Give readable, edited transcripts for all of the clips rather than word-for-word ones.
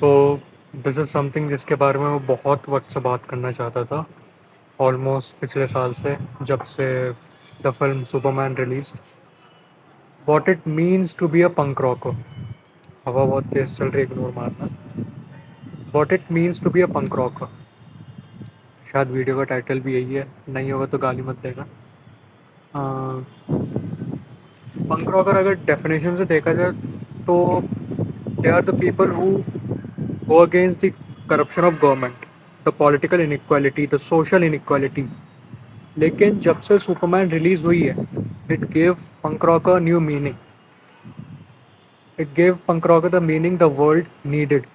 So this is something जिसके बारे में मैं बहुत वक्त से बात करना चाहता था। ऑलमोस्ट पिछले साल से, जब से the film Superman release. What it means to be a punk rocker. हवा बहुत तेज चल रही है, इग्नोर मारना। What it means to be a punk rocker, शायद वीडियो का टाइटल भी यही है, नहीं होगा तो गाली मत देना। पंक रॉकर अगर डेफिनेशन से देखा जाए तो they are the people who go against the corruption of government, the political inequality, the social inequality। लेकिन जब से सुपरमैन रिलीज हुई है, it gave punk rocker new meaning. It gave punk rocker the meaning the world needed.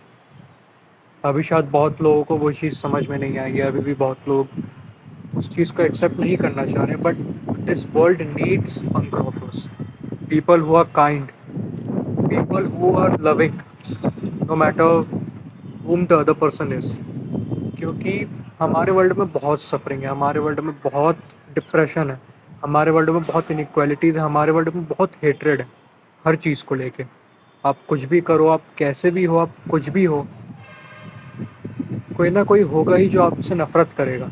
अभी शायद बहुत लोगों को वो चीज़ समझ में नहीं आई है, अभी भी बहुत लोग उस चीज़ को एक्सेप्ट नहीं करना चाह रहे, but this world needs punk rockers, people who are kind, people who are loving, no matter whom the other person is। क्योंकि हमारे वर्ल्ड में बहुत सफरिंग है, हमारे वर्ल्ड में बहुत डिप्रेशन है, हमारे वर्ल्ड में बहुत इनइक्वालिटीज़ है, हमारे वर्ल्ड में बहुत हेट्रेड है हर चीज़ को लेके। आप कुछ भी करो, आप कैसे भी हो, आप कुछ भी हो, कोई ना कोई होगा ही जो आपसे नफ़रत करेगा,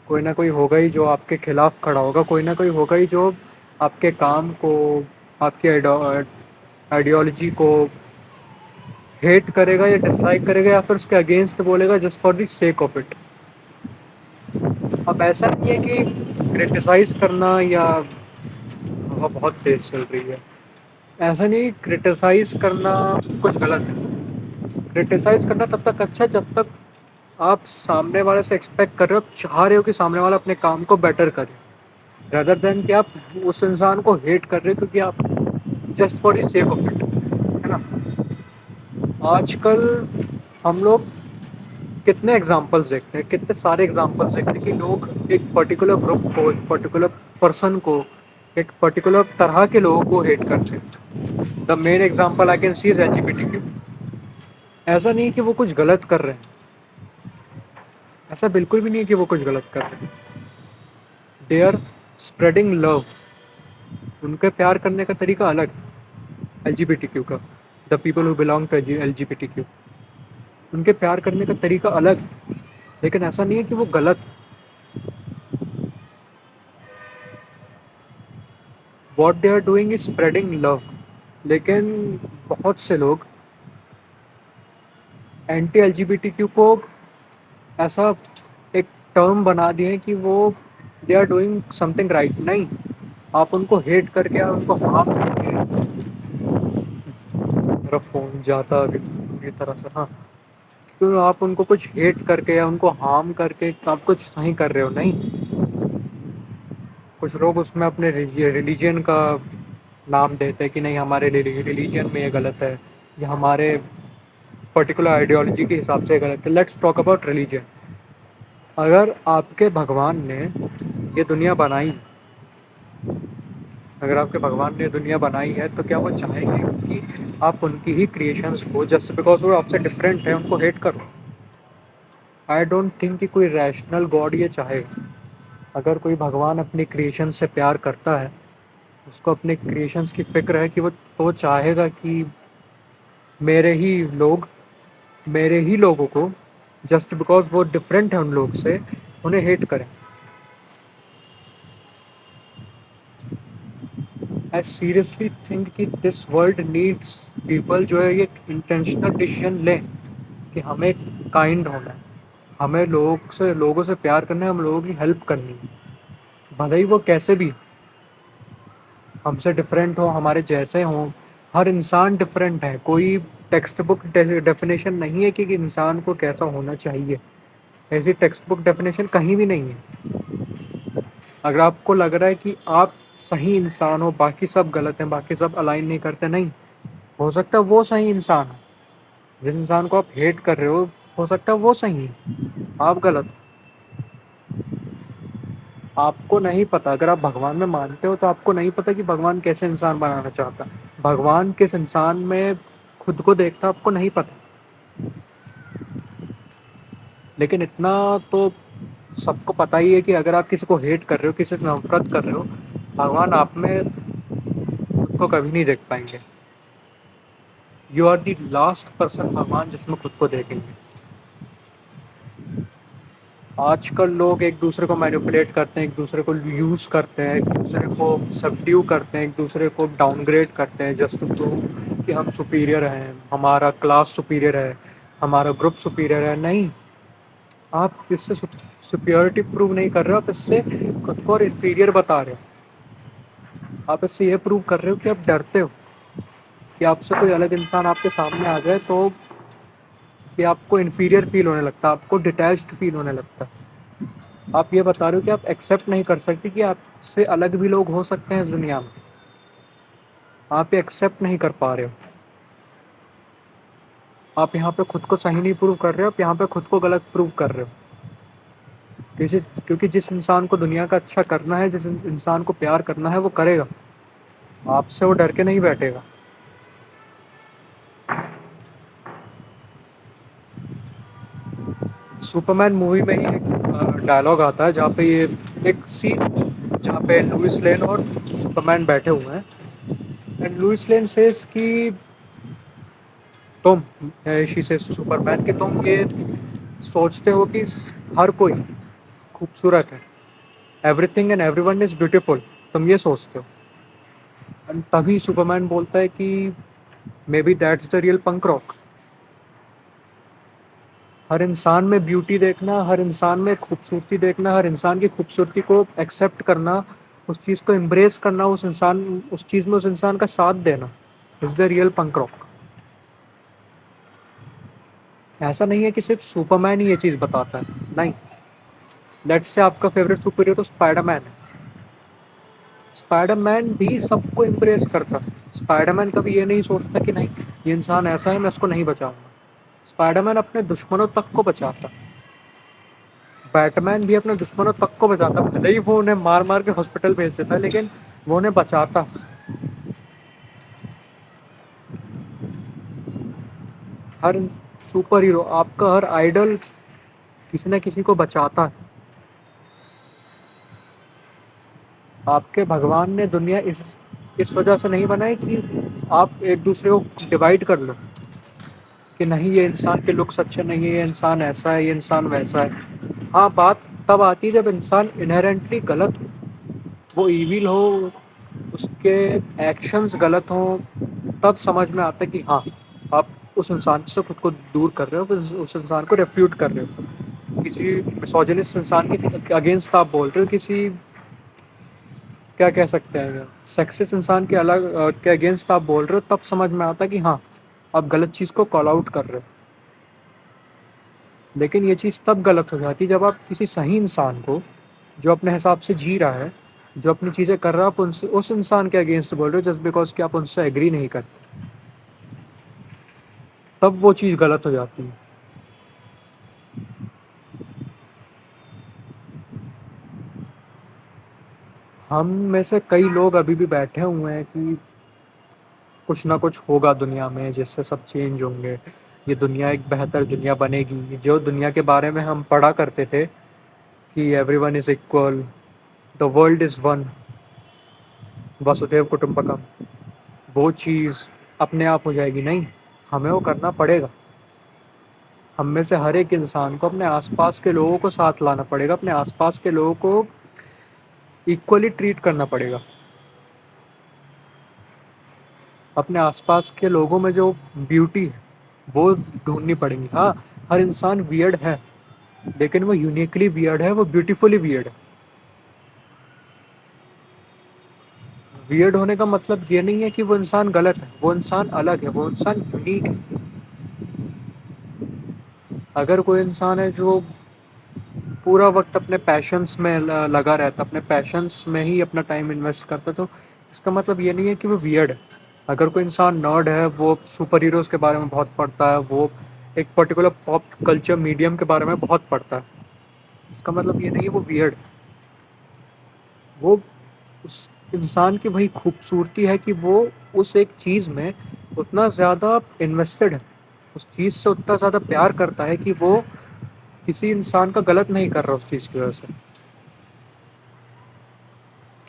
कोई ना कोई होगा ही जो आपके खिलाफ़ खड़ा होगा, कोई ना कोई होगा ही जो आपके काम को, आपकी आइडियोलॉजी को हेट करेगा या डिसलाइक करेगा, या फिर उसके अगेंस्ट बोलेगा just for the sake of it. अब ऐसा नहीं है कि क्रिटिसाइज़ करना या हवा बहुत तेज़ चल रही है, ऐसा नहीं क्रिटिसाइज़ करना कुछ गलत है। क्रिटिसाइज़ करना तब तक अच्छा है जब तक आप सामने वाले से एक्सपेक्ट कर रहे हो, चाह रहे हो कि सामने वाला अपने काम को बेटर करे, रादर देन कि आप उस इंसान को हेट कर रहे हो क्योंकि आप just for the sake of it, है ना। आजकल हम लोग कितने एग्जांपल्स देखते हैं, कितने सारे एग्जांपल्स देखते हैं कि लोग एक पर्टिकुलर ग्रुप को, एक पर्टिकुलर पर्सन को, एक पर्टिकुलर तरह के लोगों को हेट करते हैं। The main example I can see is LGBTQ. ऐसा नहीं है कि वो कुछ गलत कर रहे हैं, ऐसा बिल्कुल भी नहीं है कि वो कुछ गलत कर रहे हैं। They are spreading love. उनके प्यार करने का तरीका अलग है एलजीबीटीक्यू का। The people who belong to LGBTQ, उनके प्यार करने का तरीका अलग है, लेकिन ऐसा नहीं है कि वो गलत। What they are doing is spreading love. लेकिन बहुत से लोग एंटी एलजीबीटीक्यू को ऐसा एक टर्म बना दिए हैं कि वो they are doing something right. नहीं, आप उनको हेट करके, आप उनको हार्म करके, मेरा फ़ोन जाता अभी पूरी तरह से, हाँ, क्यों आप उनको कुछ हेट करके या उनको हार्म करके आप कुछ सही कर रहे हो? नहीं। कुछ लोग उसमें अपने रिलीजन का नाम देते हैं कि नहीं, हमारे रिलीजन में ये गलत है, या हमारे पर्टिकुलर आइडियोलॉजी के हिसाब से गलत है। Let's talk about religion. अगर आपके भगवान ने ये दुनिया बनाई, अगर आपके भगवान ने दुनिया बनाई है, तो क्या वो चाहेंगे कि आप उनकी ही क्रिएशंस को जस्ट बिकॉज वो आपसे डिफरेंट है उनको हेट करो? आई डोंट थिंक कि कोई रैशनल गॉड ये चाहे। अगर कोई भगवान अपनी क्रिएशन से प्यार करता है, उसको अपने क्रिएशंस की फिक्र है, कि वो तो चाहेगा कि मेरे ही लोग, मेरे ही लोगों को जस्ट बिकॉज वो डिफरेंट है उन लोग से, उन्हें हेट करें। आई सीरियसली थिंक कि दिस वर्ल्ड नीड्स पीपल जो है ये इंटेंशनल डिसीजन लें कि हमें काइंड होना है, हमें लोगों से प्यार करना है, हम लोगों की हेल्प करनी है, भले ही वो कैसे भी हमसे डिफरेंट हो, हमारे जैसे हों। हर इंसान डिफरेंट है, कोई टेक्स्ट बुक डेफिनेशन नहीं है कि इंसान को कैसा होना चाहिए। ऐसी टेक्स्ट बुक डेफिनेशन कहीं भी नहीं है। अगर आपको लग रहा है कि आप सही इंसान हो, बाकी सब गलत हैं, बाकी सब अलाइन नहीं करते, नहीं, हो सकता है वो सही इंसान है। जिस इंसान को आप हेट कर रहे हो सकता है वो सही है, आप गलत हो। आपको नहीं पता, अगर आप भगवान में मानते हो तो आपको नहीं पता कि भगवान कैसे इंसान बनाना चाहता, भगवान किस इंसान में खुद को देखता, आपको नहीं पता। लेकिन इतना तो सबको पता ही है कि अगर आप किसी को हेट कर रहे हो, किसी से नफरत कर रहे हो, भगवान आप में खुद को कभी नहीं देख पाएंगे। You are the last person भगवान जिसमें खुद को देखेंगे। आजकल लोग एक दूसरे को मैनिपुलेट करते हैं, एक दूसरे को यूज़ करते हैं, एक दूसरे को सबड्यू करते हैं, एक दूसरे को डाउनग्रेड करते हैं जस्ट टू प्रूव कि हम सुपीरियर हैं, हमारा क्लास सुपीरियर है, हमारा ग्रुप सुपीरियर है। नहीं, आप इससे सुपीरियरिटी प्रूव नहीं कर रहे हो, आप इससे खुद को और इन्फीरियर बता रहे हो। आप इससे ये प्रूव कर रहे हो कि आप डरते हो कि आपसे कोई अलग इंसान आपके सामने आ जाए तो कि आपको इन्फीरियर फील होने लगता है, आपको डिटैच्ड फील होने लगता है। आप ये बता रहे हो कि आप एक्सेप्ट नहीं कर सकते कि आपसे अलग भी लोग हो सकते हैं इस दुनिया में। आप ये एक्सेप्ट नहीं कर पा रहे हो। आप यहाँ पे खुद को सही नहीं प्रूव कर रहे हो, आप यहाँ पे खुद को गलत प्रूव कर रहे हो। क्योंकि जिस इंसान को दुनिया का अच्छा करना है, जिस इंसान को प्यार करना है, वो करेगा। आपसे वो डर के नहीं बैठेगा। सुपरमैन मूवी में ही एक डायलॉग आता है जहाँ पे ये एक सीन जहाँ पे लुइस लेन और सुपरमैन बैठे हुए हैं, एंड लुइस लेन सेज कि तुम शी से सुपरमैन कि तुम ये सोचते हो कि हर कोई खूबसूरत है, everything and everyone is beautiful, तुम ये सोचते हो। एंड तभी सुपरमैन बोलता है कि maybe that's the real punk rock. हर इंसान में ब्यूटी देखना, हर इंसान में खूबसूरती देखना, हर इंसान की खूबसूरती को एक्सेप्ट करना, उस चीज़ को एम्ब्रेस करना, उस चीज़ में उस इंसान का साथ देना is the real punk rock. ऐसा नहीं है कि सिर्फ सुपरमैन ही ये चीज़ बताता है, नहीं। लेट्स से आपका फेवरेट सुपर हीरो तो स्पाइडरमैन है। स्पाइडरमैन भी सबको इम्प्रेस करता है। स्पाइडरमैन कभी ये नहीं सोचता कि नहीं, ये इंसान ऐसा है, मैं इसको नहीं बचाऊंगा। स्पाइडरमैन अपने दुश्मनों तक को बचाता। बैटमैन भी अपने दुश्मनों तक को बचाता, भले ही वो उन्हें मार मार के हॉस्पिटल भेज देता है, लेकिन वो उन्हें बचाता। हर सुपर हीरो, आपका हर आइडल किसी न किसी को बचाता है। आपके भगवान ने दुनिया इस वजह से नहीं बनाई कि आप एक दूसरे को डिवाइड कर लो कि नहीं ये इंसान के लुक्स अच्छे नहीं है, ये इंसान ऐसा है, ये इंसान वैसा है। हाँ, बात तब आती है जब इंसान इनहेरेंटली गलत हो, वो इविल हो, उसके एक्शंस गलत हो, तब समझ में आता है कि हाँ, आप उस इंसान से खुद को दूर कर रहे हो, उस इंसान को रेफ्यूट कर रहे हो, किसी मिसोजिनिस्ट इंसान के अगेंस्ट आप बोल रहे हो, किसी क्या कह सकते हैं सेक्सिस्ट इंसान के के अगेंस्ट आप बोल रहे हो, तब समझ में आता है कि हाँ, आप गलत चीज़ को कॉल आउट कर रहे हो। लेकिन ये चीज़ तब गलत हो जाती है जब आप किसी सही इंसान को, जो अपने हिसाब से जी रहा है, जो अपनी चीज़ें कर रहा है, आप उनसे उस इंसान के अगेंस्ट बोल रहे हो जस्ट बिकॉज कि आप उनसे एग्री नहीं करते। तब वो चीज़ गलत हो जाती है। हम में से कई लोग अभी भी बैठे हुए हैं कि कुछ ना कुछ होगा दुनिया में जिससे सब चेंज होंगे, ये दुनिया एक बेहतर दुनिया बनेगी, जो दुनिया के बारे में हम पढ़ा करते थे कि everyone is equal, the world is one, वसुदेव कुटुंबकम, वो चीज़ अपने आप हो जाएगी। नहीं, हमें वो करना पड़ेगा। हम में से हर एक इंसान को अपने आसपास के लोगों को साथ लाना पड़ेगा, अपने आसपास के लोगों को इक्वली ट्रीट करना पड़ेगा। अपने आसपास के लोगों में जो ब्यूटी है वो ढूंढनी पड़ेगी। हाँ, हर इंसान वियर्ड है, लेकिन वो यूनिकली वियर्ड है, वो ब्यूटीफुली वियर्ड है। वियर्ड होने का मतलब ये नहीं है कि वो इंसान गलत है, वो इंसान अलग है, वो इंसान यूनिक है। अगर कोई इंसान है जो पूरा वक्त अपने पैशंस में लगा रहता, अपने पैशंस में ही अपना टाइम इन्वेस्ट करता, तो इसका मतलब ये नहीं है कि वो वियर्ड है। अगर कोई इंसान नर्ड है, वो सुपर हीरोज़ के बारे में बहुत पढ़ता है, वो एक पर्टिकुलर पॉप कल्चर मीडियम के बारे में बहुत पढ़ता है, इसका मतलब ये नहीं है वो वियर्ड है। वो उस इंसान की वही खूबसूरती है कि वो उस एक चीज़ में उतना ज़्यादा इन्वेस्टेड है, उस चीज़ से उतना ज़्यादा प्यार करता है कि वो किसी इंसान का गलत नहीं कर रहा उस चीज़ की वजह से।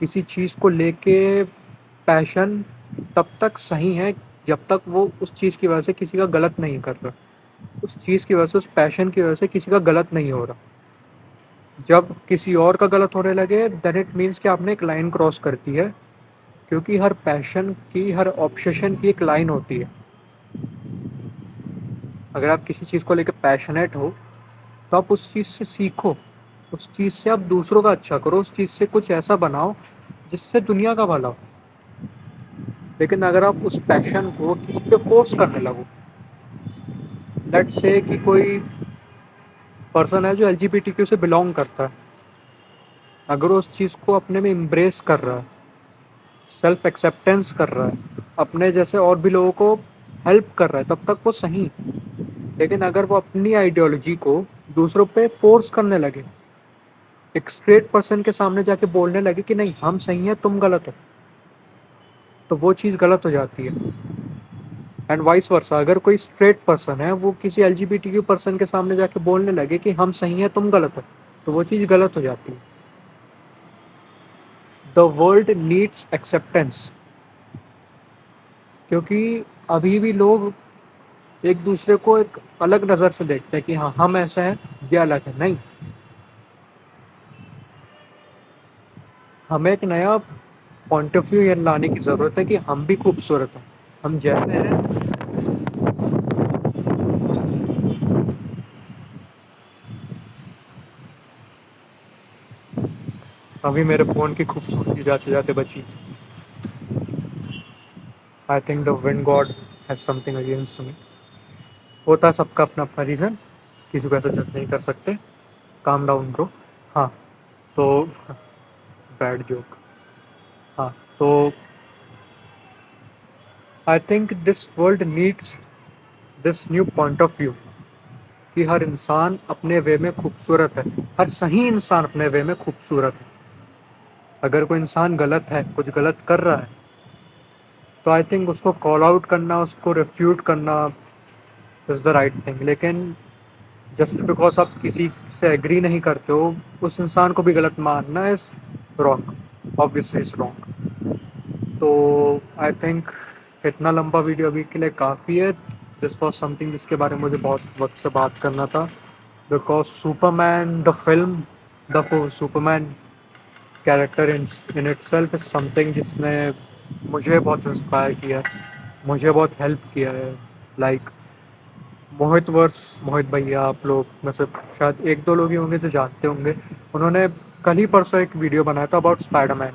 किसी चीज़ को लेके पैशन तब तक सही है जब तक वो उस चीज़ की वजह से किसी का गलत नहीं कर रहा, उस चीज़ की वजह से, उस पैशन की वजह से किसी का गलत नहीं हो रहा। जब किसी और का गलत होने लगे देन इट मीन्स कि आपने एक लाइन क्रॉस कर दी है, क्योंकि हर पैशन की, हर ऑब्सेशन की एक लाइन होती है। अगर आप किसी चीज़ को लेकर पैशनेट हो तो आप उस चीज़ से सीखो, उस चीज़ से आप दूसरों का अच्छा करो, उस चीज़ से कुछ ऐसा बनाओ जिससे दुनिया का भला हो। लेकिन अगर आप उस पैशन को किसी पे फोर्स करने लगो, लेट्स से कि कोई पर्सन है जो एलजीबीटीक्यू से बिलोंग करता है, अगर वो उस चीज़ को अपने में एम्ब्रेस कर रहा है, सेल्फ एक्सेप्टेंस कर रहा है, अपने जैसे और भी लोगों को हेल्प कर रहा है, तब तक वो सही। लेकिन अगर वो अपनी आइडियोलॉजी को दूसरों पे फोर्स करने लगे, एक स्ट्रेट पर्सन के सामने जाके बोलने लगे कि नहीं हम सही हैं तुम गलत हो, तो वो चीज़ गलत हो जाती है। एंड वाइस वर्सा, अगर कोई स्ट्रेट पर्सन है वो किसी एलजीबीटीक्यू पर्सन के सामने जाके बोलने लगे कि हम सही हैं तुम गलत हो, तो वो चीज़ गलत हो जाती है। द वर्ल्ड नीड्स एक्सेप्टेंस, क्योंकि अभी भी लोग एक दूसरे को एक अलग नज़र से देखते हैं कि हाँ हम ऐसा है, ये अलग है। नहीं, हमें एक नया पॉइंट ऑफ व्यू ये लाने की ज़रूरत है कि हम भी खूबसूरत हैं, हम जैसे हैं। अभी मेरे फ़ोन की खूबसूरती जाते जाते बची। I think the wind God has something against me. होता है सबका अपना अपना रीज़न, किसी को ऐसा जज नहीं कर सकते। Calm down bro. हाँ, तो बैड जोक। हाँ, तो I think this world needs this new point of view कि हर इंसान अपने वे में खूबसूरत है, हर सही इंसान अपने वे में खूबसूरत है। अगर कोई इंसान गलत है, कुछ गलत कर रहा है, तो आई थिंक उसको कॉल आउट करना, उसको रिफ्यूट करना इज़ द राइट थिंग। लेकिन जस्ट बिकॉज आप किसी से एग्री नहीं करते हो, उस इंसान को भी गलत मानना is wrong, obviously is wrong. तो आई थिंक इतना लंबा वीडियो अभी के लिए काफ़ी है। दिस वॉज समथिंग जिसके बारे में मुझे बहुत वक्त से बात करना था, because Superman the film, the Superman character in itself is something जिसने मुझे बहुत इंस्पायर किया है, मुझे बहुत हेल्प किया है। लाइक मोहित भैया, आप लोग में से शायद एक दो लोग ही होंगे जो जानते होंगे, उन्होंने कल ही परसों एक वीडियो बनाया था अबाउट स्पाइडरमैन,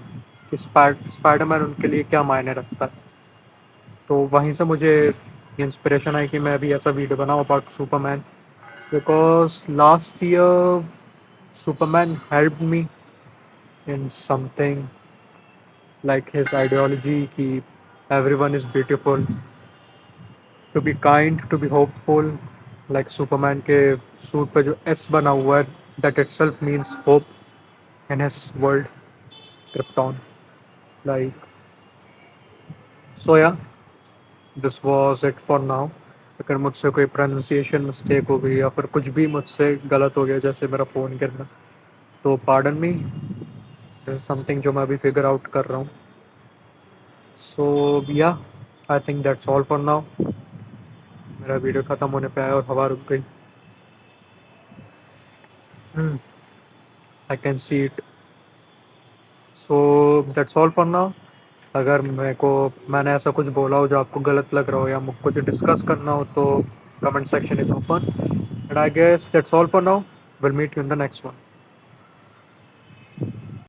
कि स्पाइडरमैन उनके लिए क्या मायने रखता है। तो वहीं से मुझे इंस्पिरेशन आई कि मैं भी ऐसा वीडियो बनाऊँ about Superman, because last year Superman help me in something like his ideology कि everyone is beautiful, to be kind, to be hopeful, like Superman के सूट पे जो एस बना हुआ है, that itself means hope in his world, Krypton. Like, so yeah, this was it for now. अगर मुझसे कोई प्रोनाउंसिएशन मिस्टेक हो गई या फिर कुछ भी मुझसे गलत हो गया, जैसे मेरा फ़ोन गिरना, तो pardon me, this is something जो मैं अभी फिगर आउट कर रहा हूँ। सो या, I think that's all for now. मेरा वीडियो ख़त्म होने पे आया और हवा रुक गई। I can see it. So that's all for now. अगर मैंने ऐसा कुछ बोला हो जो आपको गलत लग रहा हो या मुझको कुछ डिस्कस करना हो, तो comment section is open, and I guess that's all for now. Will meet you in the next one.